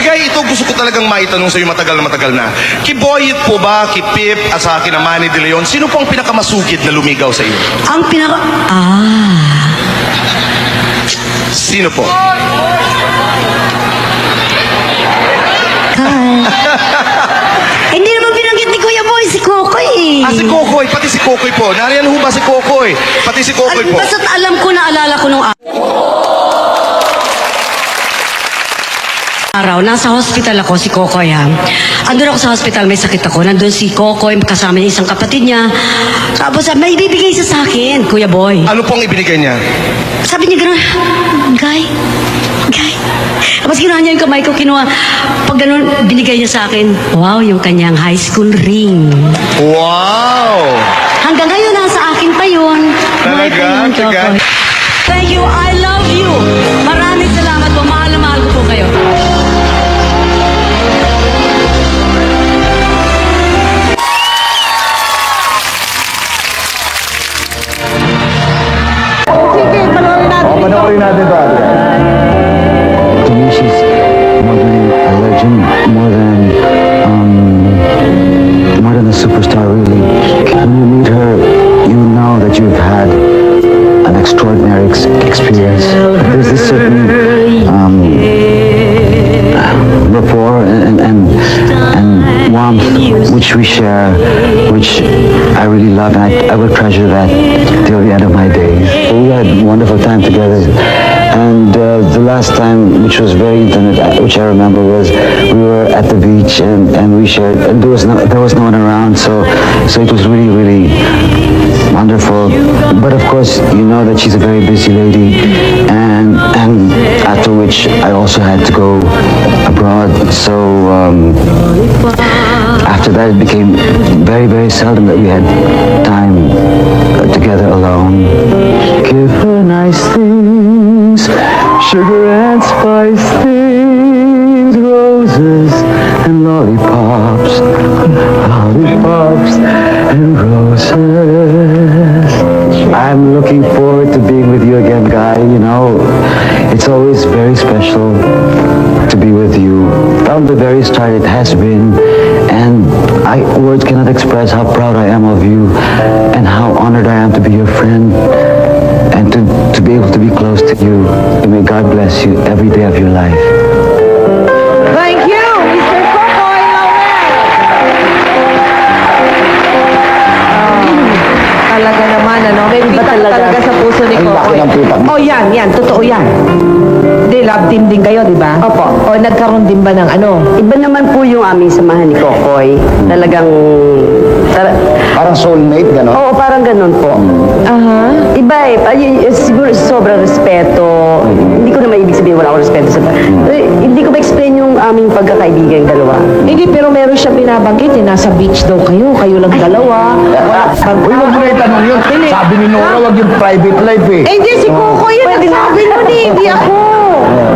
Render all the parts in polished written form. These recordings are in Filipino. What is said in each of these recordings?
Bigay, ito gusto ko talagang maitanong sa'yo matagal na. Kiboyet po ba, Pip, at sa akin na Manny De Leon, sino po ang pinakamasugid na lumigaw sa iyo? Ang pinaka... Sino po? Hindi naman binanggit ni Kuya Boy, si Kokoy eh. Si Kokoy, pati si Kokoy po. Nariyan ho ba si Kokoy? Pati si Kokoy po. Basta't alam ko, naalala ko nung araw, nasa hospital ako, si Kokoy ha. Andun ako sa hospital, may sakit ako. Nandun si Kokoy, kasama niya isang kapatid niya. Tapos may ibibigay siya sa akin, Kuya Boy. Ano pong ibinigay niya? Sabi niya gano'n, Guy. Tapos ginawa niya yung kamay ko, kinuha. Pag gano'n, binigay niya sa akin, wow, yung kanyang high school ring. Wow! Hanggang ngayon, nasa akin pa yun. Talaga? Kokoy. Thank you, I love you. Maraming salamat po, mahal na mahal ko po kayo. Panoorin natin ito, to me, she's more than a legend, more than a superstar, really. When you meet her, you know that you've had an extraordinary experience. There's this certain rapport and warmth which we share, which I really love, and I will treasure that till the end of my days. We had a wonderful time together, and the last time, which was very intimate, which I remember, was we were at the beach and we shared, and there was no one around, so it was really wonderful. But of course, you know that she's a very busy lady, and after which I also had to go abroad, so after that it became very seldom that we had time together alone. Give her nice things, sugar and spice things, roses and lollipops and roses. I'm looking forward to being with you again, Guy. You know, it's always very special to be with you. From the very start, it has been, and words cannot express how proud I am of you and how honored I am to be your friend and to be able to be close to you. And may God bless you every day of your life. Thank you, Mr. Kokoy Talaga naman, ano? May pitak talaga sa puso ni Kokoy. Oh, yan. Totoo yan. Di, love team din kayo, di ba? Opo. O, nagkaroon din ba ng ano? Iba naman po yung aming samahan ni Kokoy. Talagang... Parang soulmate, gano'n? Oo, parang ganun po. Aha. Iba eh. Siguro sobrang respeto. Hindi ko na maibig sabihin wala akong respeto sa... Hindi ko ma-explain yung aming pagkakaibigan yung dalawa. Hindi, pero meron siya binabanggit eh. Nasa beach daw kayo. Kayo lang dalawa. Uy, wag mo na itanong yun. Sabi ni Nora, wag yung private life eh. Eh, hindi, si Kokoy yun. Sabi mo ni, hindi ako.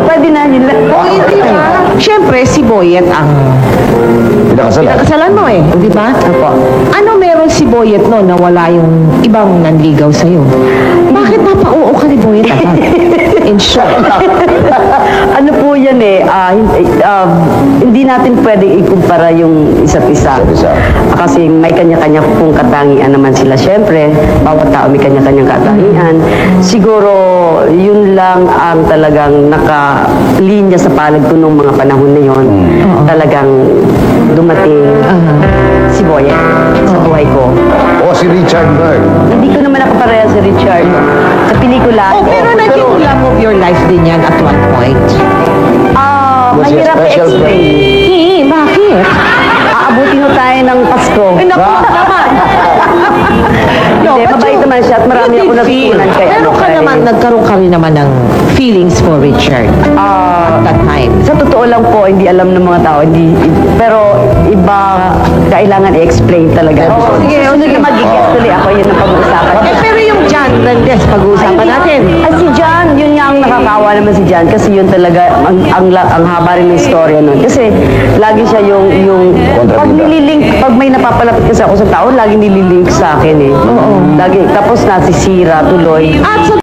Pwede na nila. O, hindi ba? Siyempre, si Boyet ang pinakasalan mo eh. Di ba? Opo. Ano meron si Boyet no na wala yung ibang nanligaw sa'yo? Bakit napauo ka ni Boyet agad? In short. Ano po yan eh, hindi natin pwedeng ikumpara yung isa't isa. Kasi may kanya-kanya pong katangian naman sila. Siyempre, bawat tao may kanya-kanyang katangian. Siguro, yun lang ang talagang nakalinya sa palad ko nung mga panahon na yun. Talagang dumating si Boyet sa buhay ko. O, si Richard Berg. Hindi ko naman nakapareha si Richard. Sa pelikula. Oh, pero naging love of your life din yan at one point. Was he a Mahirap special i-explain. Bakit? Aabutin mo tayo ng Pasko. Ay, naku naman. Hindi, mabait naman siya at marami ako natutunan kay Pero ka kay- naman, nagkaroon ka rin naman ng feelings for Richard at that time. Sa totoo lang po, hindi alam ng mga tao. Pero iba, kailangan i-explain talaga. sige, Sunod na magiging tuloy ako, yun ang pag-uusapan. Pero yung John Mendes, pag-uusapan natin. Si John, yun nga ang nakakawa naman si John kasi yun talaga, ang haba rin ng istorya nun. Kasi lagi siya yung pag nililink, pag may napapalapit kasi ako sa tao, lagi nililink sa akin eh. Lagi, tapos nasisira tuloy. At sa